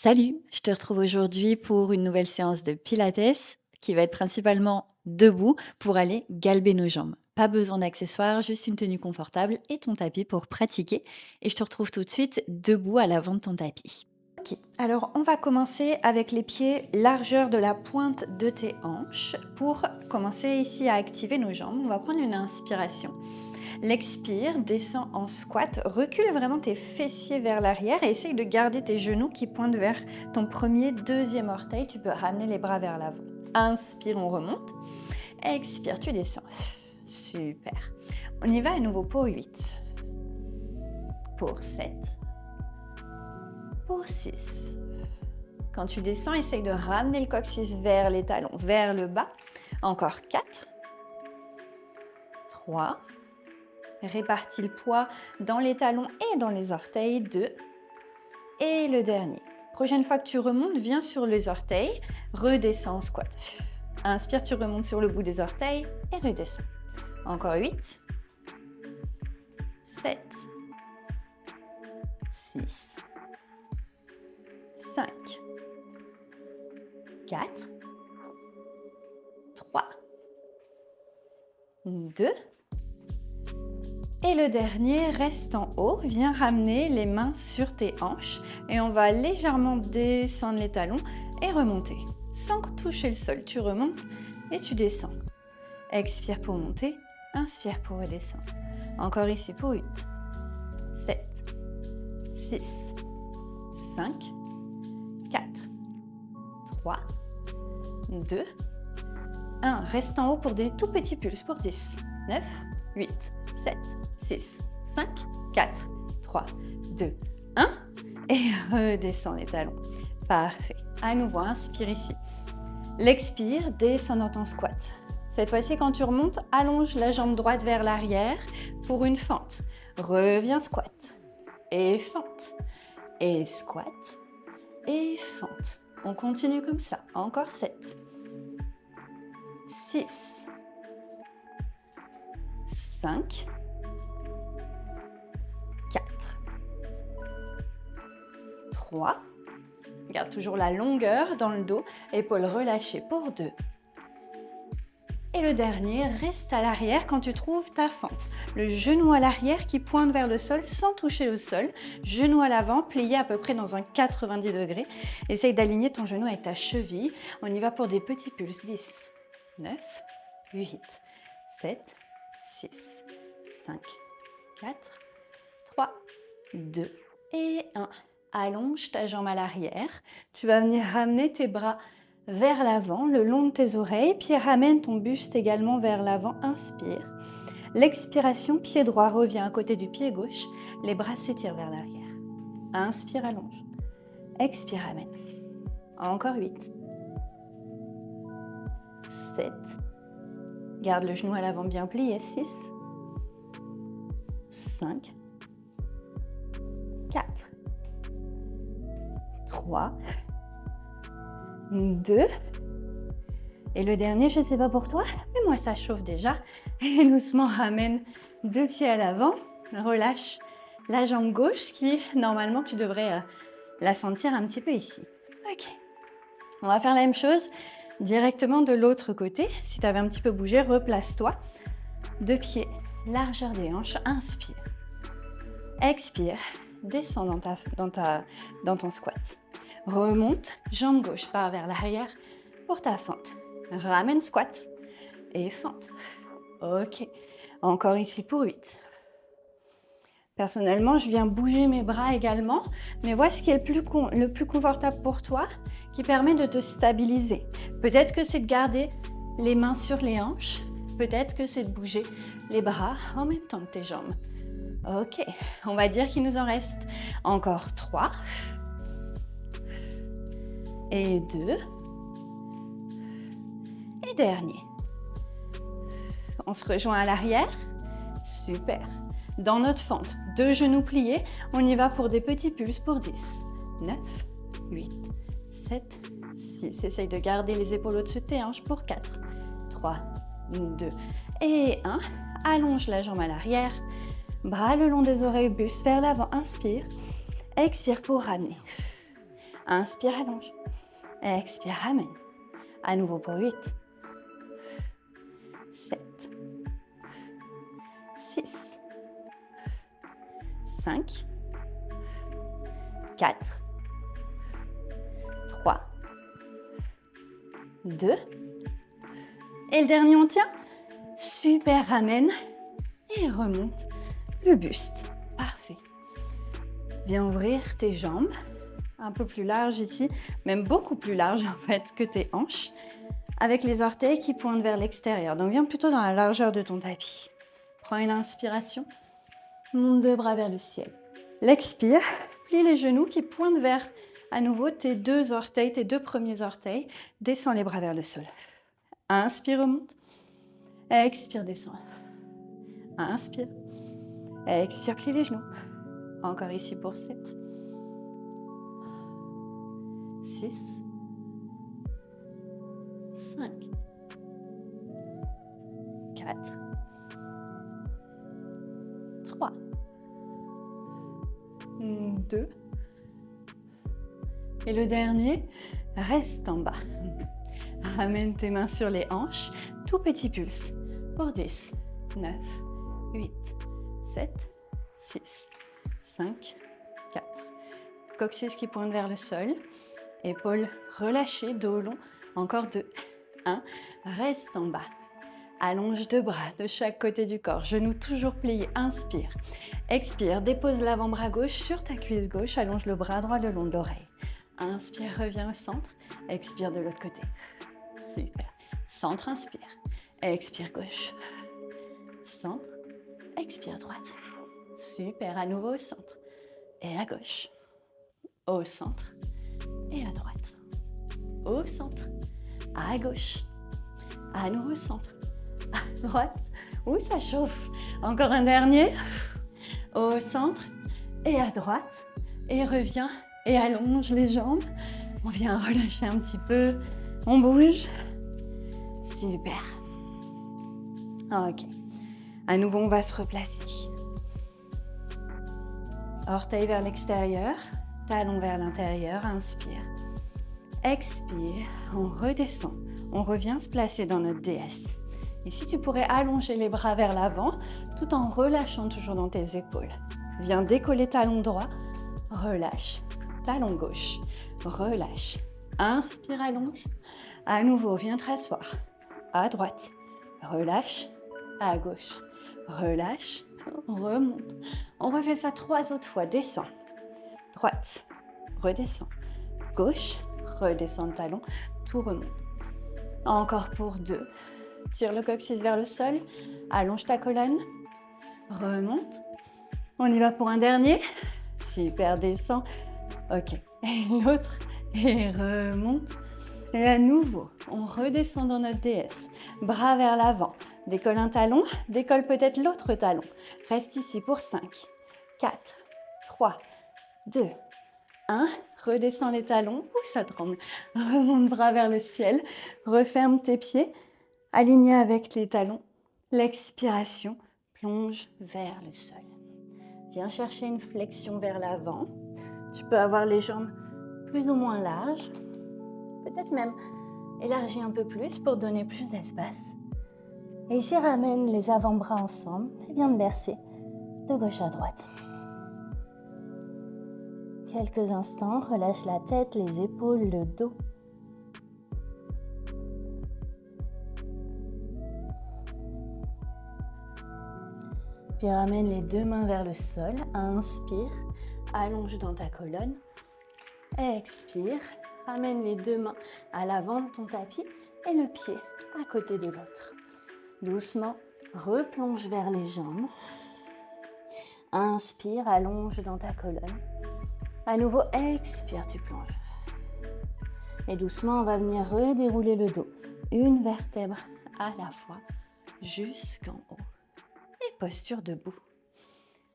Salut, je te retrouve aujourd'hui pour une nouvelle séance de Pilates qui va être principalement debout pour aller galber nos jambes. Pas besoin d'accessoires, juste une tenue confortable et ton tapis pour pratiquer. Et je te retrouve tout de suite debout à l'avant de ton tapis. Ok, alors on va commencer avec les pieds largeur de la pointe de tes hanches. Pour commencer ici à activer nos jambes, on va prendre une inspiration. L'expire, descend en squat, recule vraiment tes fessiers vers l'arrière et essaye de garder tes genoux qui pointent vers ton premier, deuxième orteil. Tu peux ramener les bras vers l'avant. Inspire, on remonte. Expire, tu descends. Super. On y va à nouveau pour 8, pour 7, pour 6. Quand tu descends, essaye de ramener le coccyx vers les talons, vers le bas. Encore 4, 3, répartis le poids dans les talons et dans les orteils. 2. Et le dernier. Prochaine fois que tu remontes, viens sur les orteils. Redescends en squat. Inspire, tu remontes sur le bout des orteils et redescends. Encore 8. 7. 6. 5. 4. 3. 2. Et le dernier, reste en haut, viens ramener les mains sur tes hanches et on va légèrement descendre les talons et remonter. Sans toucher le sol, tu remontes et tu descends. Expire pour monter, inspire pour redescendre. Encore ici pour 8, 7, 6, 5, 4, 3, 2, 1. Reste en haut pour des tout petits pulses pour 10, 9, 8, 7, 6, 5, 4, 3, 2, 1 et redescends les talons. Parfait. À nouveau, inspire ici. L'expire, descends dans ton squat. Cette fois-ci, quand tu remontes, allonge la jambe droite vers l'arrière pour une fente. Reviens squat et fente et squat et fente. On continue comme ça. Encore 7, 6, 5, 4, 3, garde toujours la longueur dans le dos, épaules relâchées pour 2. Et le dernier, reste à l'arrière quand tu trouves ta fente. Le genou à l'arrière qui pointe vers le sol sans toucher le sol. Genou à l'avant, plié à peu près dans un 90 degrés. Essaye d'aligner ton genou avec ta cheville. On y va pour des petits pulses. 10, 9, 8, 7, 6, 5, 4, 3, 2 et 1. Allonge ta jambe à l'arrière. Tu vas venir ramener tes bras vers l'avant, le long de tes oreilles, puis ramène ton buste également vers l'avant. Inspire. L'expiration, pied droit revient à côté du pied gauche. Les bras s'étirent vers l'arrière. Inspire, allonge. Expire, ramène. Encore 8, 7. Garde le genou à l'avant bien plié. 6, 5, 4, 3, 2. Et le dernier, je ne sais pas pour toi, mais moi ça chauffe déjà. Et doucement ramène 2 pieds à l'avant. Relâche la jambe gauche qui, normalement, tu devrais la sentir un petit peu ici. Ok. On va faire la même chose directement de l'autre côté. Si tu avais un petit peu bougé, replace-toi. 2 pieds, largeur des hanches. Inspire. Expire. Descends dans ton squat. Remonte, jambe gauche part vers l'arrière pour ta fente. Ramène squat et fente. Ok. Encore ici pour 8. Personnellement, je viens bouger mes bras également, mais vois ce qui est le plus confortable pour toi, qui permet de te stabiliser. Peut-être que c'est de garder les mains sur les hanches, peut-être que c'est de bouger les bras en même temps que tes jambes. Ok, on va dire qu'il nous en reste encore 3 et 2 et dernier. On se rejoint à l'arrière. Super. Dans notre fente, 2 genoux pliés, on y va pour des petits pulses pour 10, 9, 8, 7, 6. Essaye de garder les épaules au-dessus de tes hanches pour 4, 3, 2 et 1. Allonge la jambe à l'arrière. Bras le long des oreilles, buste vers l'avant. Inspire. Expire pour ramener. Inspire, allonge. Expire, ramène. À nouveau pour 8. 7. 6. 5. 4. 3. 2. Et le dernier, on tient. Super, ramène et remonte le buste. Parfait. Viens ouvrir tes jambes, un peu plus larges ici, même beaucoup plus larges en fait que tes hanches, avec les orteils qui pointent vers l'extérieur. Donc viens plutôt dans la largeur de ton tapis. Prends une inspiration, monte deux bras vers le ciel. L'expire, plie les genoux qui pointent vers à nouveau tes deux orteils, tes deux premiers orteils. Descends les bras vers le sol. Inspire, remonte. Expire, descends. Inspire. Expire, plie les genoux. Encore ici pour 7. 6. 5. 4. 3. 2. Et le dernier, reste en bas. Ramène tes mains sur les hanches. Tout petit pulse. Pour 10, 9, 8, 7, 6, 5, 4. Coccyx qui pointe vers le sol. Épaules relâchées, dos long. Encore 2, 1. Reste en bas. Allonge deux bras de chaque côté du corps. Genoux toujours pliés. Inspire. Expire. Dépose l'avant-bras gauche sur ta cuisse gauche. Allonge le bras droit le long de l'oreille. Inspire, reviens au centre. Expire de l'autre côté. Super. Centre, inspire. Expire gauche. Centre. Expire droite. Super. À nouveau au centre. Et à gauche. Au centre. Et à droite. Au centre. À gauche. À nouveau au centre. À droite. Ouh, ça chauffe. Encore un dernier. Au centre. Et à droite. Et reviens. Et allonge les jambes. On vient relâcher un petit peu. On bouge. Super. Ok. À nouveau, on va se replacer. Orteils vers l'extérieur. Talons vers l'intérieur. Inspire. Expire. On redescend. On revient se placer dans notre déesse. Ici, tu pourrais allonger les bras vers l'avant tout en relâchant toujours dans tes épaules. Viens décoller talon droit. Relâche. Talon gauche. Relâche. Inspire, allonge. À nouveau, viens te rasseoir. À droite. Relâche. À gauche. Relâche. Remonte. On refait ça 3 autres fois. Descends. Droite. Redescends. Gauche. Redescends le talon. Tout remonte. Encore pour 2. Tire le coccyx vers le sol. Allonge ta colonne. Remonte. On y va pour un dernier. Super, descends. Ok. Et l'autre. Et remonte. Et à nouveau, on redescend dans notre déesse. Bras vers l'avant. Décolle un talon. Décolle peut-être l'autre talon. Reste ici pour 5, 4, 3, 2, 1. Redescends les talons. Ouh, ça tremble. Remonte bras vers le ciel. Referme tes pieds. Alignés avec les talons. L'expiration plonge vers le sol. Viens chercher une flexion vers l'avant. Tu peux avoir les jambes plus ou moins larges. Peut-être même élargir un peu plus pour donner plus d'espace. Et ici, ramène les avant-bras ensemble et viens te bercer de gauche à droite. Quelques instants, relâche la tête, les épaules, le dos. Puis ramène les deux mains vers le sol. Inspire, allonge dans ta colonne. Expire, ramène les deux mains à l'avant de ton tapis et le pied à côté de l'autre. Doucement, replonge vers les jambes. Inspire, allonge dans ta colonne. À nouveau, expire, tu plonges. Et doucement, on va venir redérouler le dos. Une vertèbre à la fois, jusqu'en haut. Et posture debout.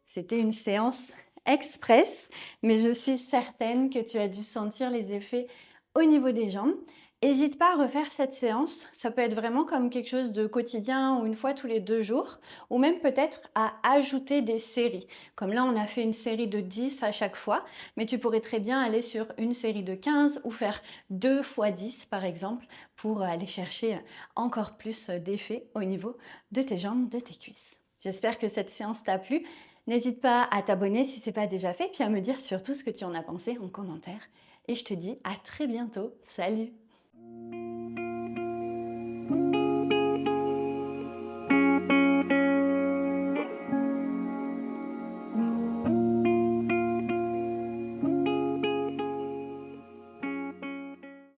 C'était une séance express, mais je suis certaine que tu as dû sentir les effets au niveau des jambes. Hésite pas à refaire cette séance. Ça peut être vraiment comme quelque chose de quotidien ou une fois tous les 2 jours, ou même peut-être à ajouter des séries. Comme là, on a fait une série de 10 à chaque fois, mais tu pourrais très bien aller sur une série de 15 ou faire 2 fois 10 par exemple, pour aller chercher encore plus d'effet au niveau de tes jambes, de tes cuisses. J'espère que cette séance t'a plu. N'hésite pas à t'abonner si ce n'est pas déjà fait, puis à me dire surtout ce que tu en as pensé en commentaire. Et je te dis à très bientôt. Salut!